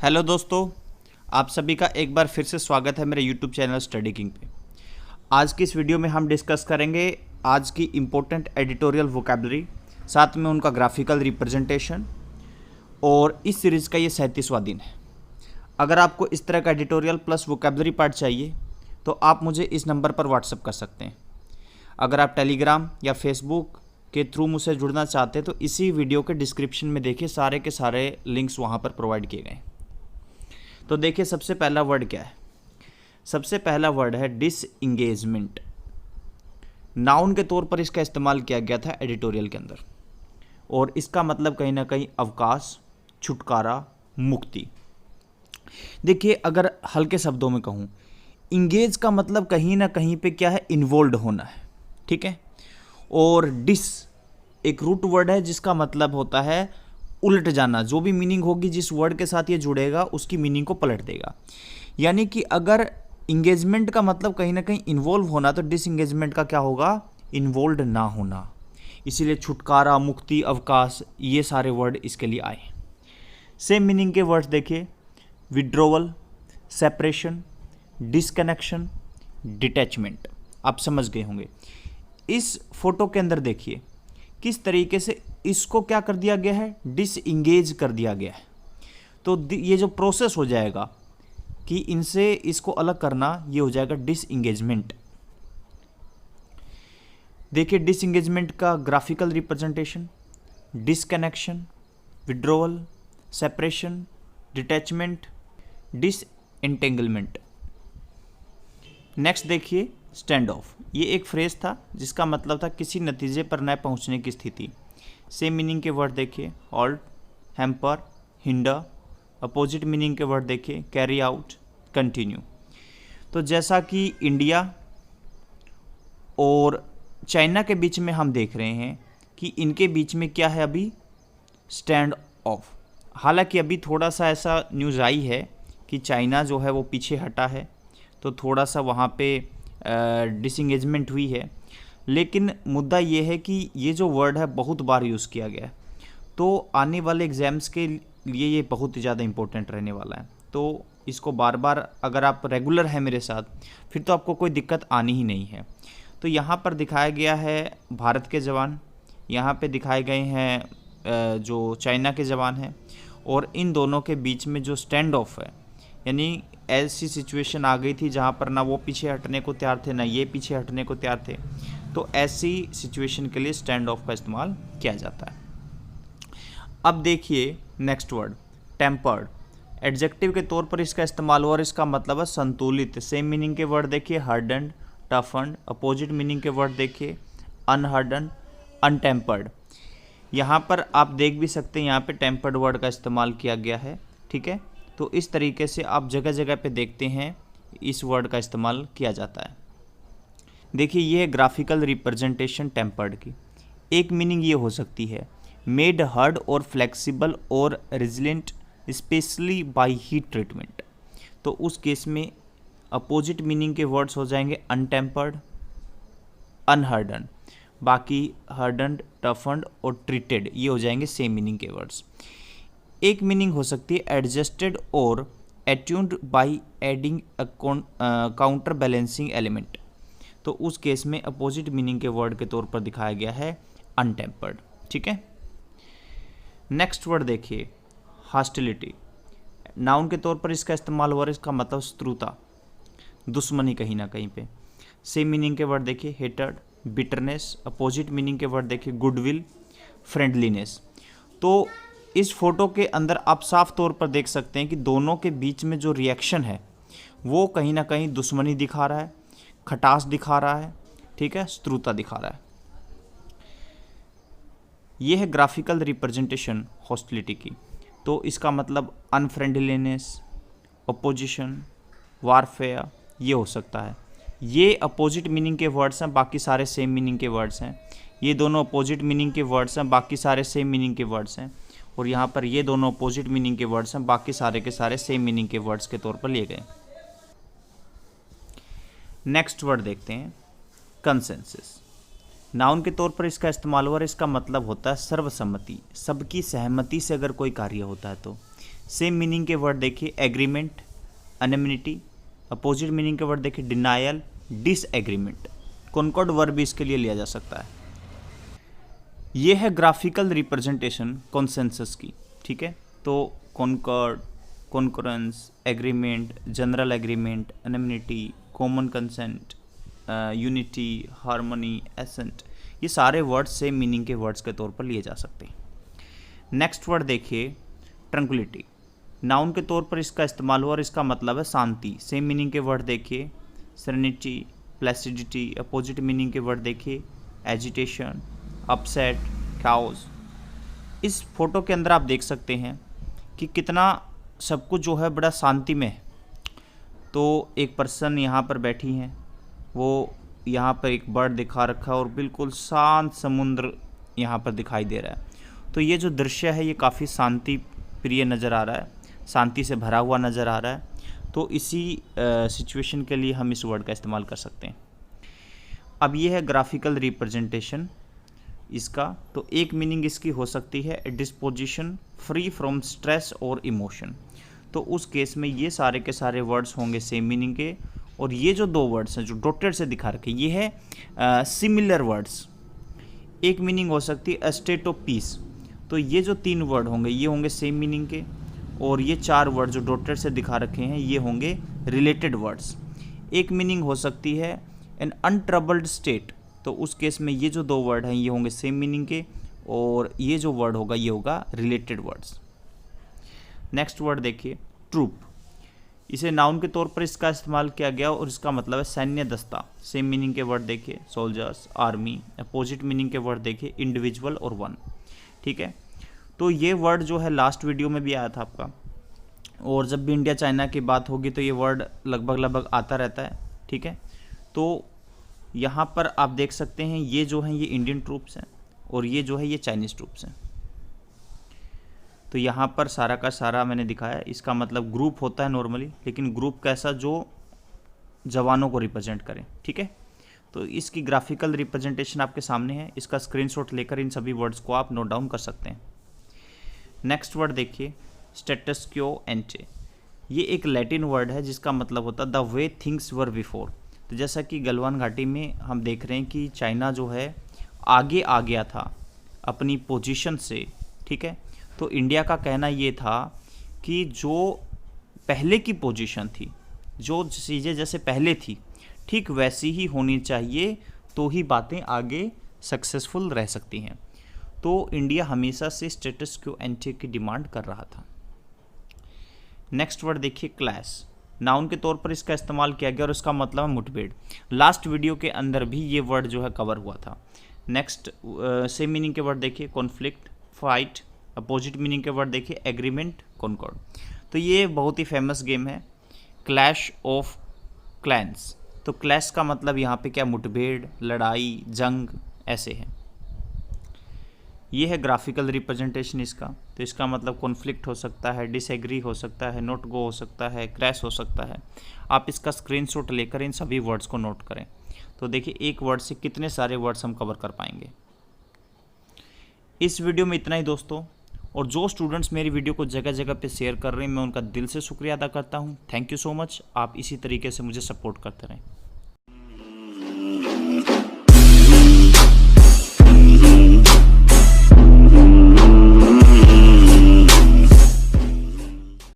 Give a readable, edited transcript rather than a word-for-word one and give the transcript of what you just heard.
Hello दोस्तों, आप सभी का एक बार फिर से स्वागत है मेरे यूट्यूब चैनल स्टडी किंग पे। आज की इस वीडियो में हम डिस्कस करेंगे आज की इम्पोर्टेंट एडिटोरियल वोकैबुलरी, साथ में उनका ग्राफिकल रिप्रेजेंटेशन। और इस सीरीज़ का ये 37वां दिन है। अगर आपको इस तरह का एडिटोरियल प्लस वोकैबुलरी पार्ट चाहिए तो आप मुझे इस नंबर पर व्हाट्सअप कर सकते हैं। अगर आप टेलीग्राम या फेसबुक के थ्रू मुझसे जुड़ना चाहते हैं तो इसी वीडियो के डिस्क्रिप्शन में देखिए, सारे के सारे लिंक्स वहाँ पर प्रोवाइड किए गए हैं। तो देखिए, सबसे पहला वर्ड क्या है। सबसे पहला वर्ड है डिसएंगेजमेंट। नाउन के तौर पर इसका इस्तेमाल किया गया था एडिटोरियल के अंदर, और इसका मतलब कहीं ना कहीं अवकाश, छुटकारा, मुक्ति। देखिए, अगर हल्के शब्दों में कहूँ, इंगेज का मतलब कहीं ना कहीं पे क्या है, इन्वॉल्व होना है, ठीक है। और डिस एक रूट वर्ड है जिसका मतलब होता है उलट जाना। जो भी मीनिंग होगी जिस वर्ड के साथ ये जुड़ेगा उसकी मीनिंग को पलट देगा। यानी कि अगर इंगेजमेंट का मतलब कहीं ना कहीं इन्वॉल्व होना, तो डिसएंगेजमेंट का क्या होगा, इन्वॉल्व ना होना। इसीलिए छुटकारा, मुक्ति, अवकाश, ये सारे वर्ड इसके लिए आए। सेम मीनिंग के वर्ड्स देखिए, विड्रोवल, सेपरेशन, डिसकनेक्शन, डिटैचमेंट। आप समझ गए होंगे। इस फोटो के अंदर देखिए किस तरीके से इसको क्या कर दिया गया है, डिसएंगेज कर दिया गया है। तो ये जो प्रोसेस हो जाएगा कि इनसे इसको अलग करना, ये हो जाएगा डिसएंगेजमेंट। देखिए, डिसएंगेजमेंट का graphical representation, disconnection, withdrawal, separation, detachment, disentanglement. Next देखिए, स्टैंड ऑफ। ये एक फ्रेज था जिसका मतलब था किसी नतीजे पर न पहुंचने की स्थिति। सेम मीनिंग के वर्ड देखिए, halt, hamper, hinder. Opposite meaning के वर्ड देखिए, कैरी आउट, कंटिन्यू। तो जैसा कि इंडिया और चाइना के बीच में हम देख रहे हैं कि इनके बीच में क्या है अभी, स्टैंड ऑफ। हालांकि अभी थोड़ा सा ऐसा न्यूज़ आई है कि चाइना जो है वो पीछे हटा है, तो थोड़ा सा वहाँ पे डिसएंगेजमेंट हुई है। लेकिन मुद्दा ये है कि ये जो वर्ड है बहुत बार यूज़ किया गया है, तो आने वाले एग्ज़ाम्स के लिए ये बहुत ज़्यादा इम्पोर्टेंट रहने वाला है। तो इसको बार बार अगर आप रेगुलर हैं मेरे साथ, फिर तो आपको कोई दिक्कत आनी ही नहीं है। तो यहाँ पर दिखाया गया है भारत के जवान, यहाँ पे दिखाए गए हैं जो चाइना के जवान हैं, और इन दोनों के बीच में जो स्टैंड ऑफ है, यानी ऐसी सिचुएशन आ गई थी जहाँ पर ना वो पीछे हटने को तैयार थे ना ये पीछे हटने को तैयार थे। तो ऐसी सिचुएशन के लिए स्टैंड ऑफ का इस्तेमाल किया जाता है। अब देखिए नेक्स्ट वर्ड, टेम्पर्ड। एडजेक्टिव के तौर पर इसका इस्तेमाल हुआ और इसका मतलब है संतुलित। सेम मीनिंग के वर्ड देखिए, हार्डन्ड, टफन्ड। अपोजिट मीनिंग के वर्ड देखिए, अनहार्डन्ड, अनटेम्पर्ड। यहाँ पर आप देख भी सकते हैं, यहाँ पे टेम्पर्ड वर्ड का इस्तेमाल किया गया है, ठीक है। तो इस तरीके से आप जगह जगह पे देखते हैं इस वर्ड का इस्तेमाल किया जाता है। देखिए, ये है ग्राफिकल रिप्रेजेंटेशन टेम्पर्ड की। एक मीनिंग ये हो सकती है, मेड हार्ड और फ्लेक्सिबल और resilient specially by heat treatment. तो उस केस में अपोजिट मीनिंग के वर्ड्स हो जाएंगे अनटेम्पर्ड, अनहार्डन्ड। बाकी हार्डन्ड, टफन्ड और ट्रीटेड ये हो जाएंगे सेम मीनिंग के वर्ड्स। एक मीनिंग हो सकती है एडजस्टेड और एट्यून्ड by adding a counter balancing element. तो उस केस में अपोजिट मीनिंग के वर्ड के तौर पर दिखाया गया है अनटेम्पर्ड, ठीक है। नेक्स्ट वर्ड देखिए, हॉस्टिलिटी। नाउन के तौर पर इसका इस्तेमाल हुआ, इसका मतलब शत्रुता, दुश्मनी कहीं ना कहीं पे। सेम मीनिंग के वर्ड देखिए, हेटर्ड, बिटरनेस। अपोजिट मीनिंग के वर्ड देखिए, गुडविल, फ्रेंडलीनेस। तो इस फोटो के अंदर आप साफ तौर पर देख सकते हैं कि दोनों के बीच में जो रिएक्शन है वो कहीं ना कहीं दुश्मनी दिखा रहा है, खटास दिखा रहा है, ठीक है, शत्रुता दिखा रहा है। ये है ग्राफिकल रिप्रेजेंटेशन हॉस्टिलिटी की। तो इसका मतलब अनफ्रेंडलीनेस, अपोजिशन, वारफेयर ये हो सकता है। ये अपोजिट मीनिंग के वर्ड्स हैं, बाकी सारे सेम मीनिंग के वर्ड्स हैं। ये दोनों अपोजिट मीनिंग के वर्ड्स हैं, बाकी सारे सेम मीनिंग के वर्ड्स हैं। और यहाँ पर ये दोनों अपोजिट मीनिंग के वर्ड्स हैं, बाकी सारे के सारे सेम मीनिंग के वर्ड्स के तौर पर लिए गए। नेक्स्ट वर्ड देखते हैं, कंसेंसस। नाउन के तौर पर इसका इस्तेमाल हुआ और इसका मतलब होता है सर्वसम्मति, सबकी सहमति से अगर कोई कार्य होता है तो। सेम मीनिंग के वर्ड देखिए एग्रीमेंट, एनमिनिटी। अपोजिट मीनिंग के वर्ड देखिए डिनायल, डिसएग्रीमेंट। कॉन्कॉर्ड वर्ब भी इसके लिए लिया जा सकता है। ये है ग्राफिकल रिप्रेजेंटेशन कॉन्सेंसस की, ठीक है। तो concord, concurrence, agreement, general agreement, unanimity, common consent, unity, harmony, assent, ये सारे वर्ड्स सेम मीनिंग के वर्ड्स के तौर पर लिए जा सकते हैं। नेक्स्ट वर्ड देखिए ट्रंक्विलिटी। नाउन के तौर पर इसका इस्तेमाल हुआ और इसका मतलब है शांति। सेम मीनिंग के वर्ड देखिए सेरेनिटी, प्लेसिडिटी। अपोजिट मीनिंग के वर्ड देखिए एजिटेशन, अपसेट, काओस। इस फोटो के अंदर आप देख सकते हैं कि कितना सब कुछ जो है बड़ा शांति में है। तो एक पर्सन यहाँ पर बैठी हैं, वो यहाँ पर एक बर्ड दिखा रखा है और बिल्कुल शांत समुद्र यहाँ पर दिखाई दे रहा है। तो ये जो दृश्य है ये काफ़ी शांति प्रिय नज़र आ रहा है, शांति से भरा हुआ नज़र आ रहा है। तो इसी सिचुएशन के लिए हम इस वर्ड का इस्तेमाल कर सकते हैं। अब ये है ग्राफिकल रिप्रेजेंटेशन इसका। तो एक मीनिंग इसकी हो सकती है डिस्पोजिशन फ्री फ्रॉम स्ट्रेस और इमोशन। तो उस केस में ये सारे के सारे वर्ड्स होंगे सेम मीनिंग के। और ये जो दो वर्ड्स हैं जो डॉटेड से दिखा रखे ये है सिमिलर वर्ड्स। एक मीनिंग हो सकती है स्टेट ऑफ पीस। तो ये जो तीन वर्ड होंगे ये होंगे सेम मीनिंग के। और ये चार वर्ड जो डॉटेड से दिखा रखे हैं ये होंगे रिलेटेड वर्ड्स। एक मीनिंग हो सकती है एन अनट्रबल्ड स्टेट। तो उस केस में ये जो दो वर्ड हैं ये होंगे सेम मीनिंग के और ये जो वर्ड होगा ये होगा रिलेटेड वर्ड्स। नेक्स्ट वर्ड देखिए ट्रूप। इसे नाउन के तौर पर इसका इस्तेमाल किया गया और इसका मतलब है सैन्य दस्ता। सेम मीनिंग के वर्ड देखिए सोल्जर्स, आर्मी। अपोजिट मीनिंग के वर्ड देखिए इंडिविजुअल और वन, ठीक है। तो ये वर्ड जो है लास्ट वीडियो में भी आया था आपका, और जब भी इंडिया चाइना की बात होगी तो ये वर्ड लगभग आता रहता है, ठीक है। तो यहाँ पर आप देख सकते हैं ये जो हैं ये इंडियन ट्रूप्स हैं और ये जो है ये चाइनीज़ ट्रूप्स हैं। तो यहाँ पर सारा का सारा मैंने दिखाया। इसका मतलब ग्रुप होता है नॉर्मली, लेकिन ग्रुप कैसा जो जवानों को रिप्रेजेंट करे, ठीक है। तो इसकी ग्राफिकल रिप्रेजेंटेशन आपके सामने है। इसका स्क्रीनशॉट लेकर इन सभी वर्ड्स को आप नोट डाउन कर सकते हैं। नेक्स्ट वर्ड देखिए स्टेटस क्वो एंटे। ये एक लैटिन वर्ड है जिसका मतलब होता है the way things were before. तो जैसा कि गलवान घाटी में हम देख रहे हैं कि चाइना जो है आगे आ गया था अपनी पोजीशन से, ठीक है। तो इंडिया का कहना ये था कि जो पहले की पोजीशन थी, जो चीज़ें जैसे पहले थी ठीक वैसी ही होनी चाहिए, तो ही बातें आगे सक्सेसफुल रह सकती हैं। तो इंडिया हमेशा से स्टेटस क्वो एंटे की डिमांड कर रहा था। नेक्स्ट वर्ड देखिए क्लैश। नाउन के तौर पर इसका इस्तेमाल किया गया और इसका मतलब है मुठभेड़। लास्ट वीडियो के अंदर भी ये वर्ड जो है कवर हुआ था। नेक्स्ट सेम मीनिंग के वर्ड देखिए कॉन्फ्लिक्ट, फाइट। अपोजिट मीनिंग के वर्ड देखिए एग्रीमेंट, कॉन्कॉर्ड। तो ये बहुत ही फेमस गेम है क्लैश ऑफ क्लैंस। तो क्लैश का मतलब यहाँ पे क्या, मुठभेड़, लड़ाई, जंग ऐसे है। ये है ग्राफिकल रिप्रेजेंटेशन इसका। तो इसका मतलब कॉन्फ्लिक्ट हो सकता है, डिसएग्री हो सकता है, नॉट गो हो सकता है, क्रैश हो सकता है। आप इसका स्क्रीनशॉट लेकर इन सभी वर्ड्स को नोट करें। तो देखिए एक वर्ड से कितने सारे वर्ड्स हम कवर कर पाएंगे। इस वीडियो में इतना ही दोस्तों। और जो स्टूडेंट्स मेरी वीडियो को जगह जगह पे शेयर कर रहे हैं मैं उनका दिल से शुक्रिया अदा करता हूँ। Thank you so much. आप इसी तरीके से मुझे सपोर्ट करते रहें।